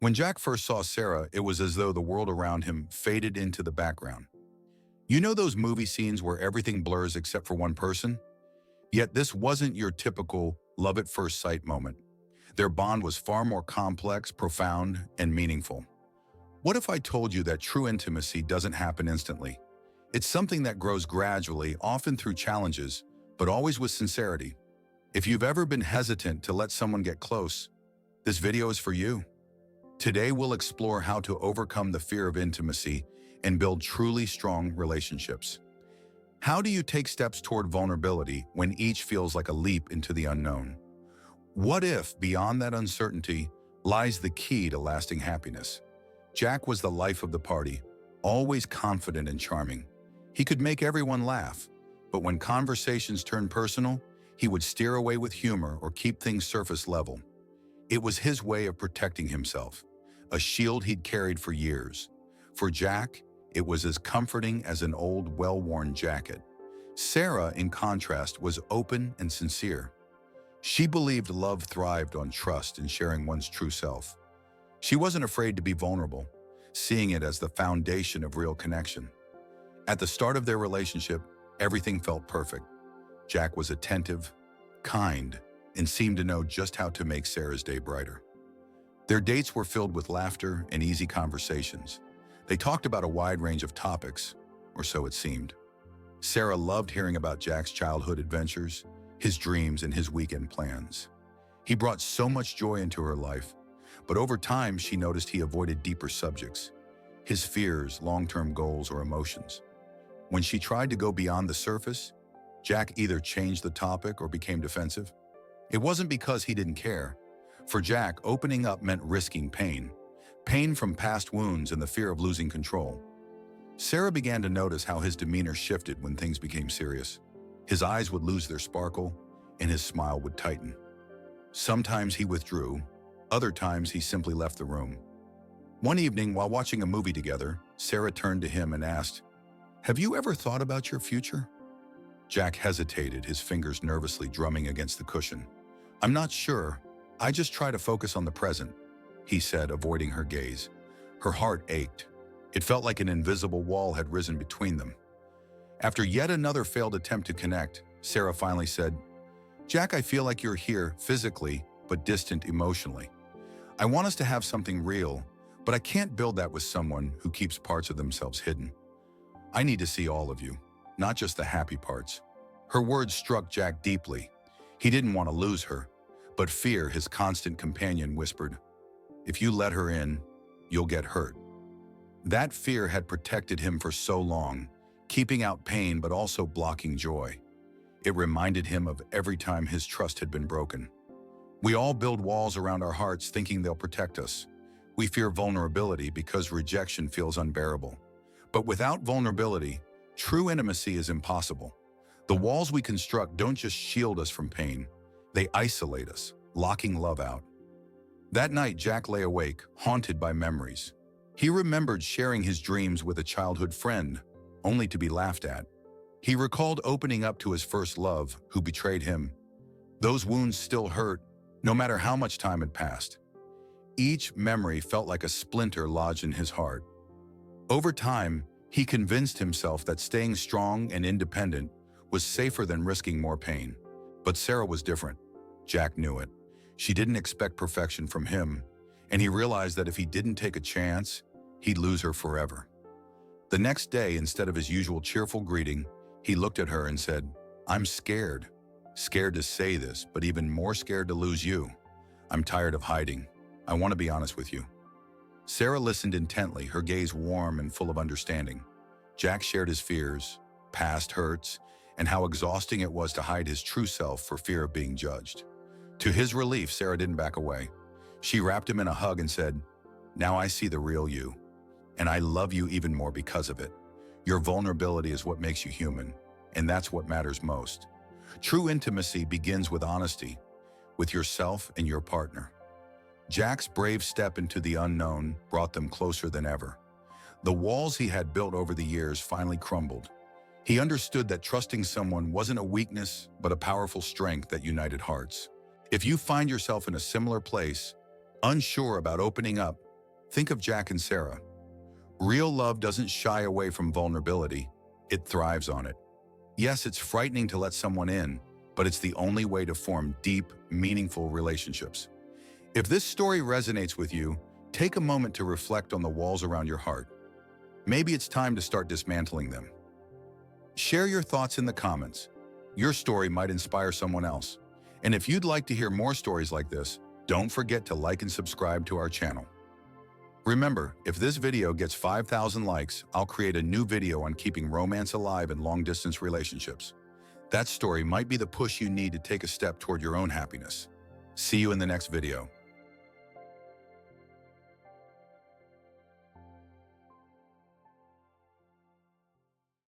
When Jack first saw Sarah, it was as though the world around him faded into the background. You know those movie scenes where everything blurs except for one person? Yet this wasn't your typical love at first sight moment. Their bond was far more complex, profound, and meaningful. What if I told you that true intimacy doesn't happen instantly? It's something that grows gradually, often through challenges, but always with sincerity. If you've ever been hesitant to let someone get close, this video is for you. Today we'll explore how to overcome the fear of intimacy and build truly strong relationships. How do you take steps toward vulnerability when each feels like a leap into the unknown? What if, beyond that uncertainty, lies the key to lasting happiness? Jack was the life of the party, always confident and charming. He could make everyone laugh, but when conversations turned personal, he would steer away with humor or keep things surface level. It was his way of protecting himself, a shield he'd carried for years. For Jack, it was as comforting as an old, well-worn jacket. Sarah, in contrast, was open and sincere. She believed love thrived on trust and sharing one's true self. She wasn't afraid to be vulnerable, seeing it as the foundation of real connection. At the start of their relationship, everything felt perfect. Jack was attentive, kind, and seemed to know just how to make Sarah's day brighter. Their dates were filled with laughter and easy conversations. They talked about a wide range of topics, or so it seemed. Sarah loved hearing about Jack's childhood adventures, his dreams, and his weekend plans. He brought so much joy into her life, but over time she noticed he avoided deeper subjects, his fears, long-term goals, or emotions. When she tried to go beyond the surface, Jack either changed the topic or became defensive. It wasn't because he didn't care. For Jack, opening up meant risking pain. Pain from past wounds and the fear of losing control. Sarah began to notice how his demeanor shifted when things became serious. His eyes would lose their sparkle, and his smile would tighten. Sometimes he withdrew, other times he simply left the room. One evening, while watching a movie together, Sarah turned to him and asked, "Have you ever thought about your future?" Jack hesitated, his fingers nervously drumming against the cushion. "I'm not sure. I just try to focus on the present," he said, avoiding her gaze. Her heart ached. It felt like an invisible wall had risen between them. After yet another failed attempt to connect, Sarah finally said, "Jack, I feel like you're here physically, but distant emotionally. I want us to have something real, but I can't build that with someone who keeps parts of themselves hidden. I need to see all of you, not just the happy parts." Her words struck Jack deeply. He didn't want to lose her, but fear, his constant companion, whispered, "If you let her in, you'll get hurt." That fear had protected him for so long, keeping out pain but also blocking joy. It reminded him of every time his trust had been broken. We all build walls around our hearts thinking they'll protect us. We fear vulnerability because rejection feels unbearable. But without vulnerability, true intimacy is impossible. The walls we construct don't just shield us from pain, they isolate us, locking love out. That night, Jack lay awake, haunted by memories. He remembered sharing his dreams with a childhood friend, only to be laughed at. He recalled opening up to his first love, who betrayed him. Those wounds still hurt, no matter how much time had passed. Each memory felt like a splinter lodged in his heart. Over time, he convinced himself that staying strong and independent was safer than risking more pain. But Sarah was different. Jack knew it. She didn't expect perfection from him, and he realized that if he didn't take a chance, he'd lose her forever. The next day, instead of his usual cheerful greeting, he looked at her and said, "I'm scared. Scared to say this, but even more scared to lose you. I'm tired of hiding. I want to be honest with you." Sarah listened intently, her gaze warm and full of understanding. Jack shared his fears, past hurts, and how exhausting it was to hide his true self for fear of being judged. To his relief, Sarah didn't back away. She wrapped him in a hug and said, "Now I see the real you, and I love you even more because of it. Your vulnerability is what makes you human, and that's what matters most." True intimacy begins with honesty, with yourself and your partner. Jack's brave step into the unknown brought them closer than ever. The walls he had built over the years finally crumbled. He understood that trusting someone wasn't a weakness, but a powerful strength that united hearts. If you find yourself in a similar place, unsure about opening up, Think of Jack and Sarah. Real love doesn't shy away from vulnerability, it thrives on it. Yes, it's frightening to let someone in, but it's the only way to form deep, meaningful relationships. If this story resonates with you, take a moment to reflect on the walls around your heart. Maybe it's time to start dismantling them. Share your thoughts in the comments. Your story might inspire someone else. And if you'd like to hear more stories like this, don't forget to like and subscribe to our channel. Remember, if this video gets 5,000 likes, I'll create a new video on keeping romance alive in long-distance relationships. That story might be the push you need to take a step toward your own happiness. See you in the next video.